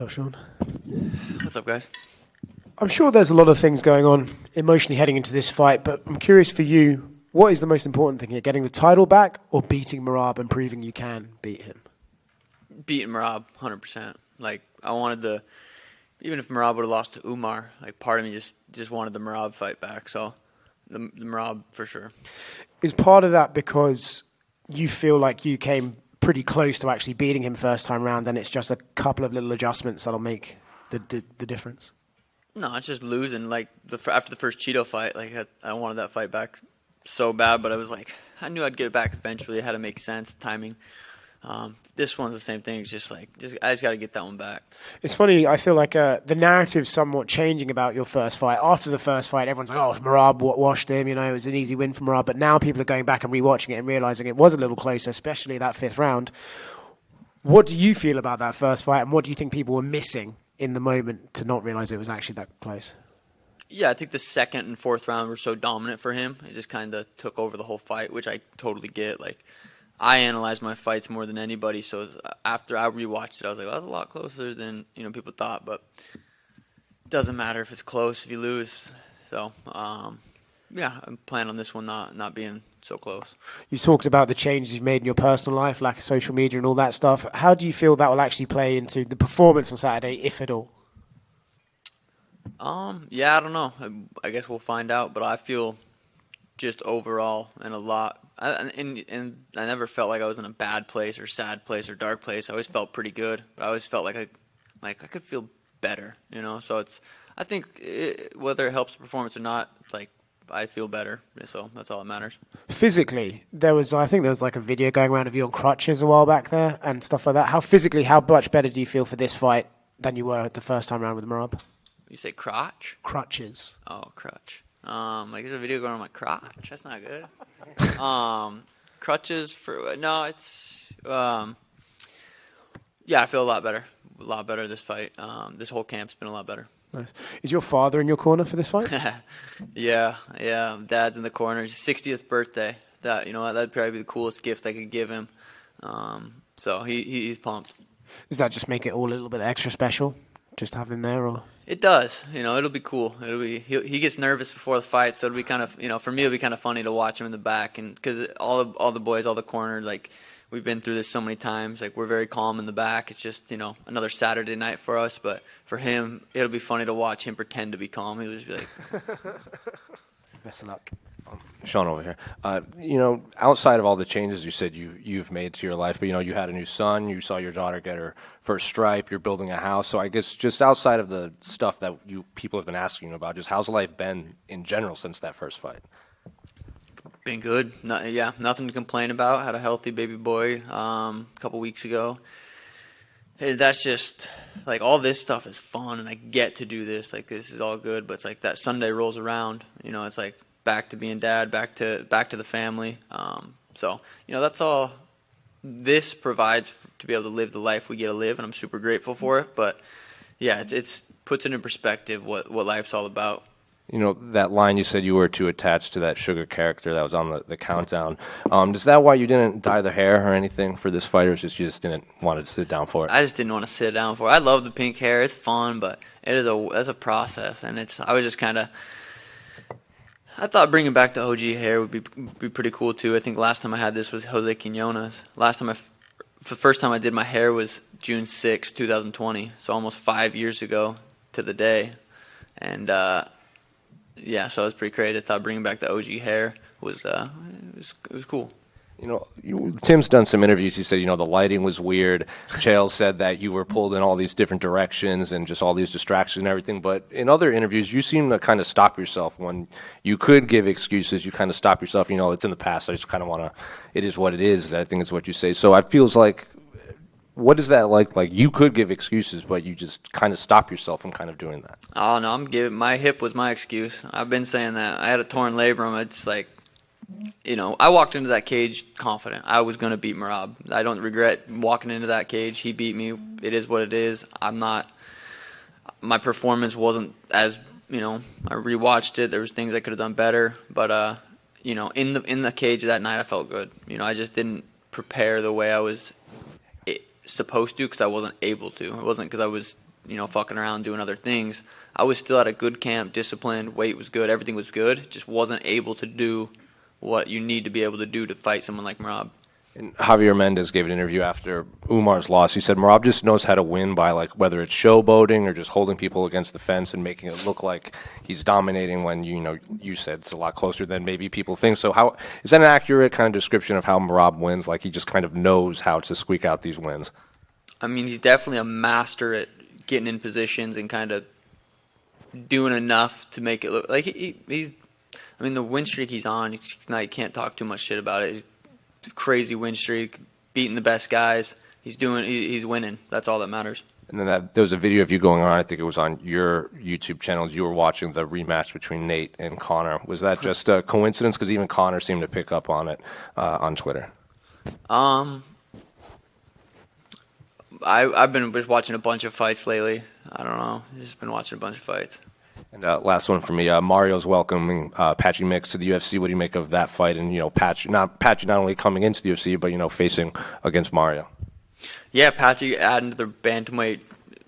Oh, Sean. What's up, guys? I'm sure there's a lot of things going on emotionally heading into this fight, but I'm curious for you, what is the most important thing here? Getting the title back or beating Merab and proving you can beat him? Beating Merab, 100%. Like, I wanted the... Even if Merab would have lost to Umar, like, part of me just wanted the Merab fight back. So, the Merab, for sure. Is part of that because you feel like you came pretty close to actually beating him first time round, and it's just a couple of little adjustments that'll make the difference? No, it's just losing. Like, after the first Cheeto fight, like, I wanted that fight back so bad, but I was like, I knew I'd get it back eventually. It had to make sense, timing. This one's the same thing. It's just like, I just got to get that one back. It's funny, I feel like the narrative's somewhat changing about your first fight. After the first fight, everyone's like, oh, Merab washed him, it was an easy win for Merab. But now people are going back and rewatching it and realizing it was a little closer, especially that fifth round. What do you feel about that first fight, and what do you think people were missing in the moment to not realize it was actually that close? Yeah, I think the second and fourth round were so dominant for him. It just kind of took over the whole fight, which I totally get. Like, I analyze my fights more than anybody, so after I rewatched it, I was like, well, that was a lot closer than people thought. But it doesn't matter if it's close, if you lose. So, yeah, I'm planning on this one not being so close. You talked about the changes you've made in your personal life, lack of social media and all that stuff. How do you feel that will actually play into the performance on Saturday, if at all? Yeah, I don't know. I guess we'll find out, but I feel just overall and a lot. And I never felt like I was in a bad place or sad place or dark place. I always felt pretty good, but I always felt like I could feel better, So I think whether it helps performance or not, like, I feel better, so that's all that matters. Physically, I think there was like a video going around of you on crutches a while back there and stuff like that. How much better do you feel for this fight than you were the first time around with Merab? You say crotch? Crutches. Oh, crutch. Like, there's a video going on my crotch. That's not good. Crutches for no, it's yeah. I feel a lot better this fight. This whole camp's been a lot better. Nice. Is your father in your corner for this fight? Yeah. Dad's in the corner. His 60th birthday. That'd probably be the coolest gift I could give him. So he's pumped. Does that just make it all a little bit extra special? Just have him there, or? It does. It'll be cool. He gets nervous before the fight, so it'll be kind of, for me, it'll be kind of funny to watch him in the back, and because all the boys, all the corner, like, we've been through this so many times. Like, we're very calm in the back. It's just, another Saturday night for us, but for him, it'll be funny to watch him pretend to be calm. He'll just be like, best of luck. Sean over here. Outside of all the changes you said you've made to your life, but you had a new son, you saw your daughter get her first stripe, you're building a house. So I guess just outside of the stuff that people have been asking you about, just how's life been in general since that first fight? been good. Nothing to complain about. Had a healthy baby boy a couple weeks ago. Hey, that's just, like, all this stuff is fun, and I get to do this. Like, this is all good, but it's like that Sunday rolls around. It's like back to being dad, back to the family. So, that's all this provides to be able to live the life we get to live, and I'm super grateful for it. But, yeah, it's puts it in perspective what life's all about. That line you said you were too attached to that Suga character that was on the countdown. Is that why you didn't dye the hair or anything for this fight, or you just didn't want to sit down for it? I just didn't want to sit down for it. I love the pink hair. It's fun, but that's a process, and I was just kind of. I thought bringing back the OG hair would be pretty cool too. I think last time I had this was Jose Quinones. The first time I did my hair was June 6, 2020, so almost 5 years ago to the day, and. Yeah, so it was pretty great. I thought bringing back the OG hair was cool. Tim's done some interviews. He said, the lighting was weird. Chael said that you were pulled in all these different directions and just all these distractions and everything. But in other interviews, you seem to kind of stop yourself when you could give excuses. You kind of stop yourself. It's in the past. I just kind of want to. It is what it is. I think is what you say. So it feels like. What is that like? Like, you could give excuses, but you just kind of stop yourself from kind of doing that. Oh, no, my hip was my excuse. I've been saying that. I had a torn labrum. It's like, I walked into that cage confident. I was going to beat Merab. I don't regret walking into that cage. He beat me. It is what it is. My performance wasn't as, I rewatched it. There was things I could have done better. But, in the cage that night, I felt good. I just didn't prepare the way I was supposed to because I wasn't able to. It wasn't because I was fucking around doing other things. I was still at a good camp, disciplined, weight was good, everything was good. Just wasn't able to do what you need to be able to do to fight someone like Merab. And Javier Mendez gave an interview after Umar's loss. He said Merab just knows how to win by, like, whether it's showboating or just holding people against the fence and making it look like he's dominating when, you said it's a lot closer than maybe people think. So how is that an accurate kind of description of how Merab wins? Like, he just kind of knows how to squeak out these wins? I mean, he's definitely a master at getting in positions and kind of doing enough to make it look like he's. I mean, the win streak he's on, you can't talk too much shit about it. He's crazy win streak, beating the best guys. He's winning. That's all that matters. And then there was a video of you going on, I think it was on your YouTube channels. You were watching the rematch between Nate and Conor. Was that just a coincidence? Because even Conor seemed to pick up on it on Twitter. I've been just watching a bunch of fights lately. I don't know. I've just been watching a bunch of fights. And last one for me, Mario's welcoming Patchy Mix to the UFC. What do you make of that fight? And Patchy not only coming into the UFC, but facing against Mario. Yeah, Patchy adding to the bantamweight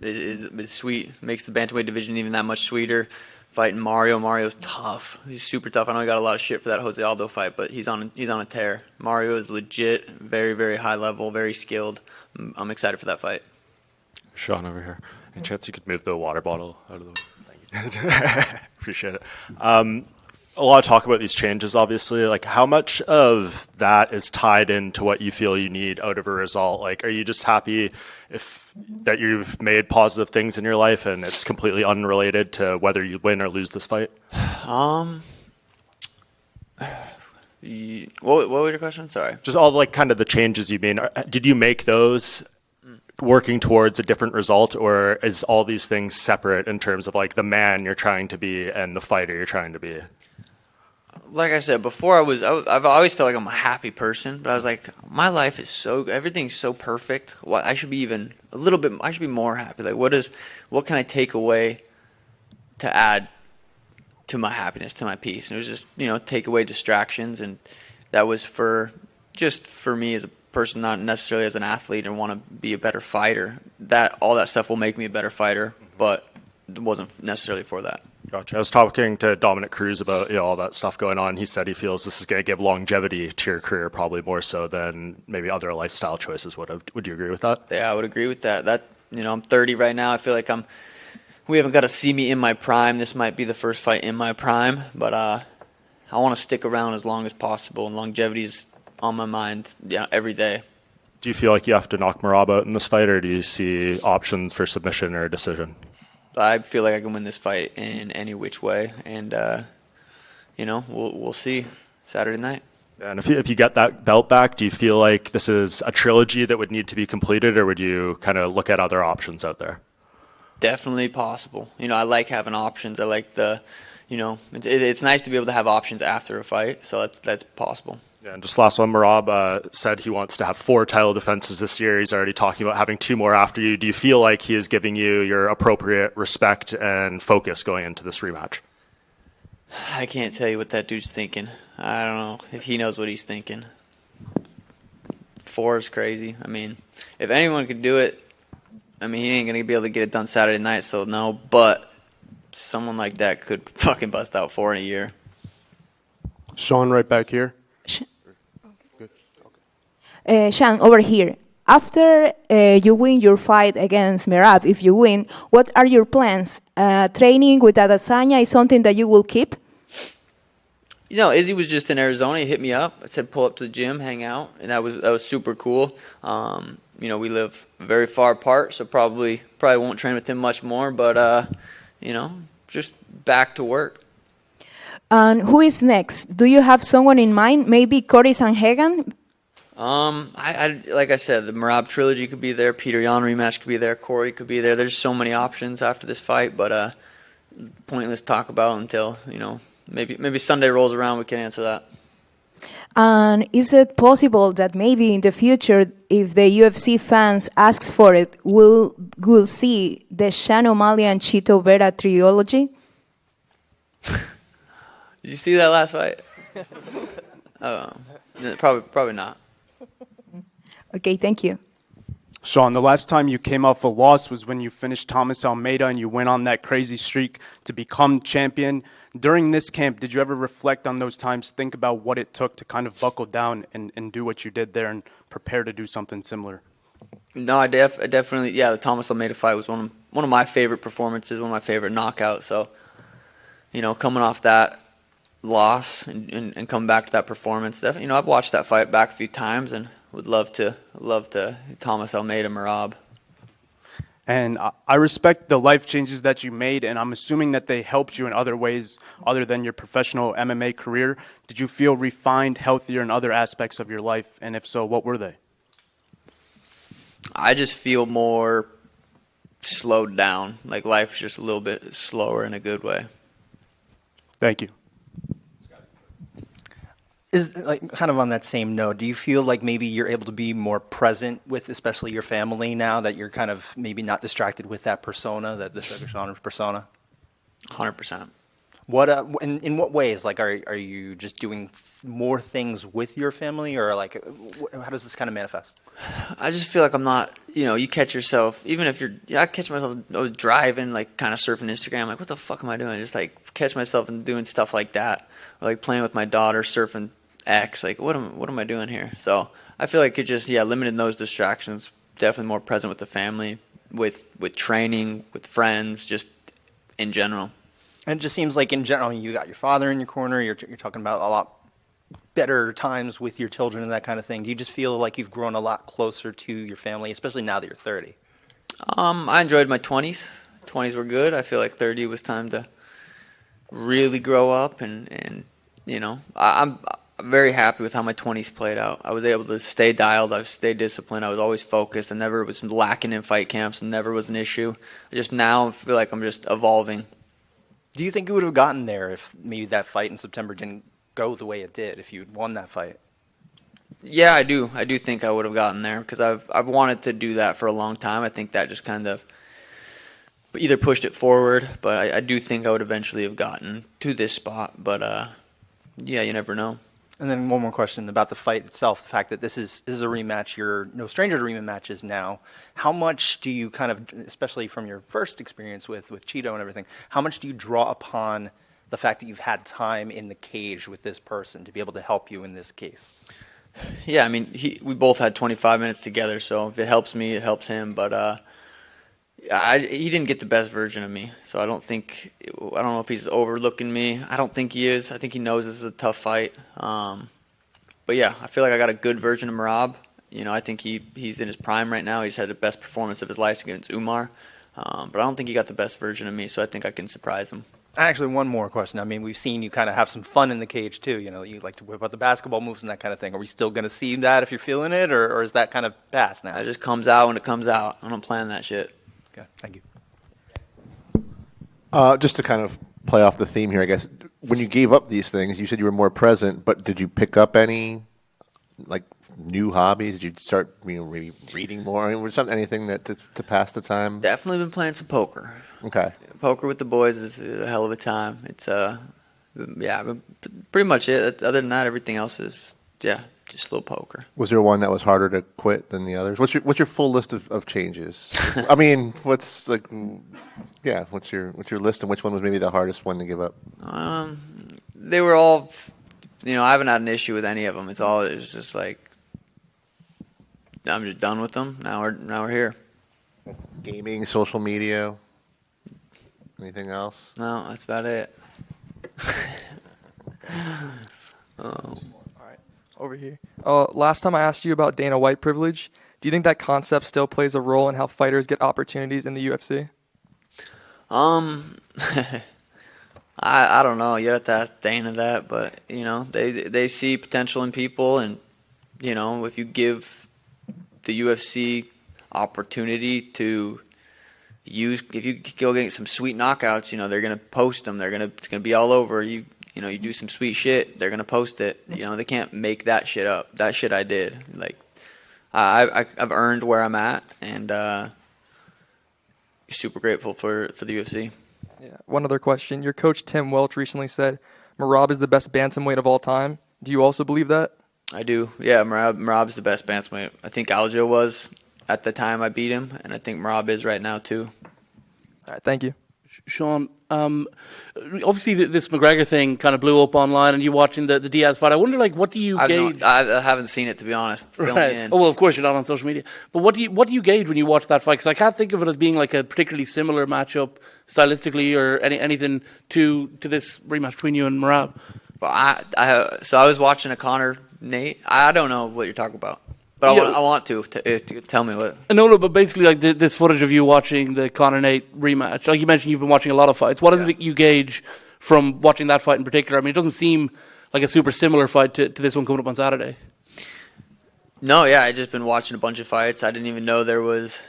is sweet. Makes the bantamweight division even that much sweeter. Fighting Mario's tough. He's super tough. I know he got a lot of shit for that Jose Aldo fight, but he's on a tear. Mario is legit, very very high level, very skilled. I'm excited for that fight. Sean over here. Any chance you could move the water bottle out of the way? Appreciate it. A lot of talk about these changes, obviously. Like, how much of that is tied into what you feel you need out of a result? Like, are you just happy that you've made positive things in your life and it's completely unrelated to whether you win or lose this fight? What was your question? Sorry. Just all kind of the changes you made. Did you make those working towards a different result, or is all these things separate in terms of the man you're trying to be and the fighter you're trying to be? Like I said before, I've always felt like I'm a happy person, but I was like, my life is everything's so perfect. Well, I should be even a little bit. I should be more happy. Like, what can I take away to add to my happiness, to my peace? And it was just take away distractions, and that was for me as a person, not necessarily as an athlete, and want to be a better fighter. All that stuff will make me a better fighter, but it wasn't necessarily for that. Gotcha. I was talking to Dominic Cruz about all that stuff going on. He said he feels this is going to give longevity to your career, probably more so than maybe other lifestyle choices would have. Would you agree with that? Yeah, I would agree with that. I'm 30 right now. I feel like we haven't got to see me in my prime. This might be the first fight in my prime, but I want to stick around as long as possible, and longevity is on my mind every day. Do you feel like you have to knock Merab out in this fight, or do you see options for submission or decision? I feel like I can win this fight in any which way, and we'll see Saturday night. And if you get that belt back, do you feel like this is a trilogy that would need to be completed, or would you kind of look at other options out there? Definitely possible. I like having options. I like it's nice to be able to have options after a fight, so that's possible. Yeah, and just last one, Merab said he wants to have 4 title defenses this year. He's already talking about having 2 more after you. Do you feel like he is giving you your appropriate respect and focus going into this rematch? I can't tell you what that dude's thinking. I don't know if he knows what he's thinking. 4 is crazy. I mean, if anyone could do it, he ain't going to be able to get it done Saturday night, so no. But someone like that could fucking bust out 4 in a year. Sean, right back here. Sean, over here. After you win your fight against Merab, if you win, what are your plans? Training with Adesanya is something that you will keep? Izzy was just in Arizona. He hit me up. I said, pull up to the gym, hang out, and that was super cool. We live very far apart, so probably won't train with him much more. But just back to work. And who is next? Do you have someone in mind? Maybe Cory Sanhagan? Like I said, the Merab trilogy could be there. Peter Yan rematch could be there. Corey could be there. There's so many options after this fight, but pointless talk about until maybe Sunday rolls around. We can answer that. And is it possible that maybe in the future, if the UFC fans asks for it, we'll see the Sean O'Malley and Chito Vera trilogy? Did you see that last fight? Probably not. Okay, thank you. Sean, the last time you came off a loss was when you finished Thomas Almeida and you went on that crazy streak to become champion. During this camp, did you ever reflect on those times, think about what it took to kind of buckle down and do what you did there and prepare to do something similar? No, I definitely, the Thomas Almeida fight was one of my favorite performances, one of my favorite knockouts. So, coming off that loss and coming back to that performance, definitely, I've watched that fight back a few times and would love to Thomas Almeida Merab. And I respect the life changes that you made, and I'm assuming that they helped you in other ways other than your professional MMA career. Did you feel refined, healthier in other aspects of your life? And if so, what were they? I just feel more slowed down. Like life's just a little bit slower in a good way. Thank you. Is like kind of on that same note, do you feel like maybe you're able to be more present with especially your family now that you're kind of maybe not distracted with that persona, that the Suga Sean persona? 100%. What in what ways? Like, are you just doing more things with your family, or like, how does this kind of manifest? I just feel like I'm not, you catch yourself, even if I catch myself driving, like kind of surfing Instagram, like, what the fuck am I doing? Just like catch myself and doing stuff like that, or like playing with my daughter, surfing X, like, what am I doing here? So I feel like it just, limiting those distractions, definitely more present with the family, with training, with friends, just in general. And it just seems like in general, you got your father in your corner. You're talking about a lot better times with your children and that kind of thing. Do you just feel like you've grown a lot closer to your family, especially now that you're 30? I enjoyed my 20s. 20s were good. I feel like 30 was time to really grow up, and I'm very happy with how my 20s played out. I was able to stay dialed. I stayed disciplined. I was always focused. I never was lacking in fight camps, and never was an issue. I just now feel like I'm just evolving. Do you think you would have gotten there if maybe that fight in September didn't go the way it did, if you'd won that fight? Yeah, I do. I do think I would have gotten there because I've wanted to do that for a long time. I think that just kind of either pushed it forward, but I do think I would eventually have gotten to this spot. But, you never know. And then one more question about the fight itself, the fact that this is a rematch. You're no stranger to rematches now. How much do you kind of, especially from your first experience with Cheeto and everything, how much do you draw upon the fact that you've had time in the cage with this person to be able to help you in this case? Yeah, I mean, we both had 25 minutes together, so if it helps me, it helps him. But he didn't get the best version of me, so I don't know if he's overlooking me. I don't think he is. I think he knows this is a tough fight. But yeah, I feel like I got a good version of Merab. I think he's in his prime right now. He's had the best performance of his life against Umar. But I don't think he got the best version of me, so I think I can surprise him. Actually, one more question. I mean, we've seen you kind of have some fun in the cage, too. You like to whip out the basketball moves and that kind of thing. Are we still going to see that if you're feeling it, or is that kind of past now? It just comes out when it comes out. I don't plan that shit. Okay, thank you. Just to kind of play off the theme here, I guess, when you gave up these things, you said you were more present, but did you pick up any, like, new hobbies? Did you start maybe reading more? I mean, was there anything that to pass the time? Definitely been playing some poker. Okay. Poker with the boys is a hell of a time. It's, pretty much it. Other than that, everything else is, just a little poker. Was there one that was harder to quit than the others? What's your full list of changes? I mean, what's your list, and which one was maybe the hardest one to give up? They were all, I haven't had an issue with any of them. It's just like, I'm just done with them. Now we're here. That's gaming, social media. Anything else? No, that's about it. Over here. Last time I asked you about Dana White privilege. Do you think that concept still plays a role in how fighters get opportunities in the UFC? I don't know. You have to ask Dana that, but they see potential in people, and if you give the UFC opportunity to if you go get some sweet knockouts, they're gonna post them. It's gonna be all over you. You do some sweet shit, they're gonna post it. They can't make that shit up. That shit I did. Like, I've earned where I'm at, and super grateful for the UFC. Yeah. One other question. Your coach Tim Welch recently said Merab is the best bantamweight of all time. Do you also believe that? I do. Yeah, Merab's the best bantamweight. I think Aljo was. at the time I beat him, and I think Merab is right now too. All right, thank you. Sean, obviously this McGregor thing kind of blew up online, and you watching the Diaz fight. I wonder, like, what do you gauge? I haven't seen it, to be honest. Right. Oh, well, of course you're not on social media. But what do you gauge when you watch that fight? Because I can't think of it as being like a particularly similar matchup stylistically or anything to this rematch between you and Merab. But so I was watching a Conor Nate. I don't know what you're talking about. But I want to tell me what. No, but basically, like this footage of you watching the Conor Nate rematch. Like you mentioned, you've been watching a lot of fights. What is it you gauge from watching that fight in particular? I mean, it doesn't seem like a super similar fight to this one coming up on Saturday. No, yeah, I just been watching a bunch of fights. I didn't even know there was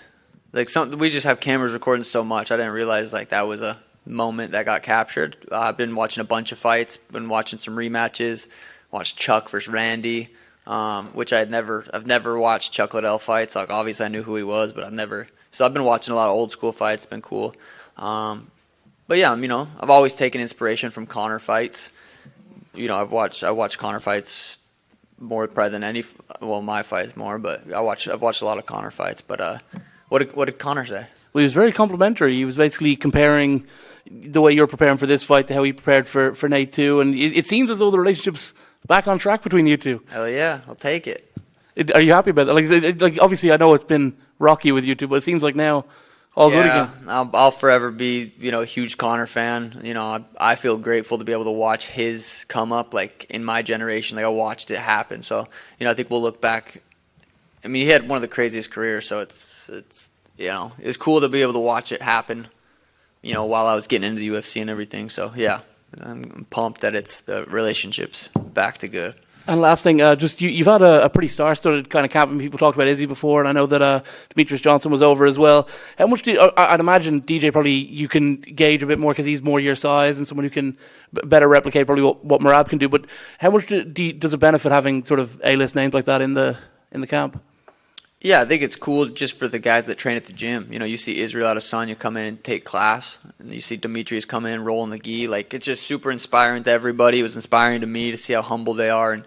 like something. We just have cameras recording so much. I didn't realize like that was a moment that got captured. I've been watching a bunch of fights. Been watching some rematches. Watched Chuck versus Randy. Which I've never watched Chuck Liddell fights. Like obviously I knew who he was, but I've been watching a lot of old school fights. It's been cool. But yeah, I've always taken inspiration from Conor fights. I've watched Conor fights more probably than my fights more, but I've watched a lot of Conor fights. But what did Conor say? Well, he was very complimentary. He was basically comparing the way you're preparing for this fight to how he prepared for Nate too, and it seems as though the relationship's back on track between you two. Hell yeah, I'll take it. Are you happy about that? Like obviously, I know it's been rocky with you two, but it seems like now all good again. I'll forever be a huge Conor fan. I feel grateful to be able to watch his come up like in my generation. Like I watched it happen. So I think we'll look back. I mean, he had one of the craziest careers. So it's cool to be able to watch it happen. While I was getting into the UFC and everything. So yeah. I'm pumped that it's the relationship's back to good. And last thing, you've had a pretty star-studded kind of camp, and people talked about Izzy before, and I know that Demetrius Johnson was over as well. How much I'd imagine DJ probably you can gauge a bit more because he's more your size and someone who can better replicate probably what Merab can do. But how much does it benefit having sort of A-list names like that in the camp? Yeah, I think it's cool just for the guys that train at the gym. You see Israel Adesanya come in and take class, and you see Demetrius come in and roll in the gi. Like, it's just super inspiring to everybody. It was inspiring to me to see how humble they are and,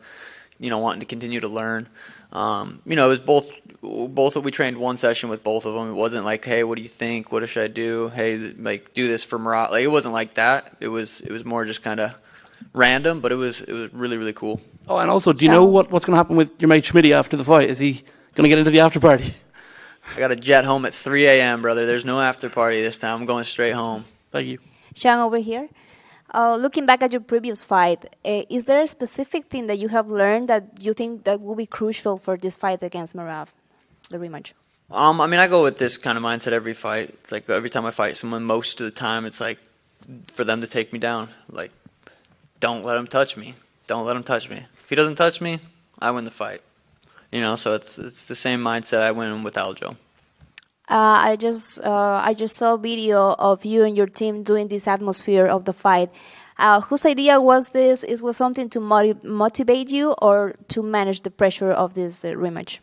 wanting to continue to learn. It was both we trained one session with both of them. It wasn't like, hey, what do you think? What should I do? Hey, like, do this for Merab. Like, it wasn't like that. It was more just kind of random, but it was really, really cool. Oh, and also, do you know what's going to happen with your mate Schmitty after the fight? Is he going to get into the after party? I got a jet home at 3 a.m., brother. There's no after party this time. I'm going straight home. Thank you. Sean, over here. Looking back at your previous fight, is there a specific thing that you have learned that you think that will be crucial for this fight against Merab, the rematch? I go with this kind of mindset every fight. It's like every time I fight someone, most of the time, it's like for them to take me down. Like, don't let him touch me. Don't let him touch me. If he doesn't touch me, I win the fight. So it's the same mindset I went in with Aljo. I just saw a video of you and your team doing this atmosphere of the fight. Whose idea was this? It was something to motivate you or to manage the pressure of this rematch?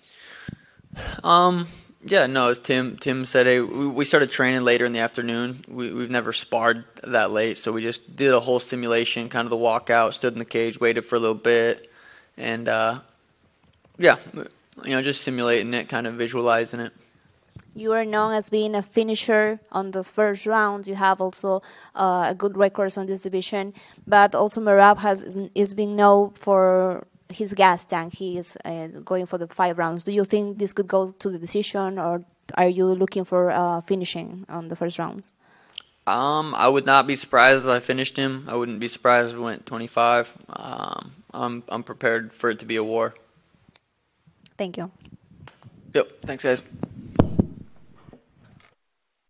Yeah, no, it's Tim. Tim said, hey, we started training later in the afternoon. We've never sparred that late, so we just did a whole simulation, kind of the walkout, stood in the cage, waited for a little bit, and yeah, just simulating it, kind of visualizing it. You are known as being a finisher on the first round. You have also a good record on this division, but also Merab is being known for his gas tank. He is going for the 5 rounds. Do you think this could go to the decision, or are you looking for finishing on the first rounds? I would not be surprised if I finished him. I wouldn't be surprised if we went 25. I'm prepared for it to be a war. Thank you. Yep. Thanks, guys.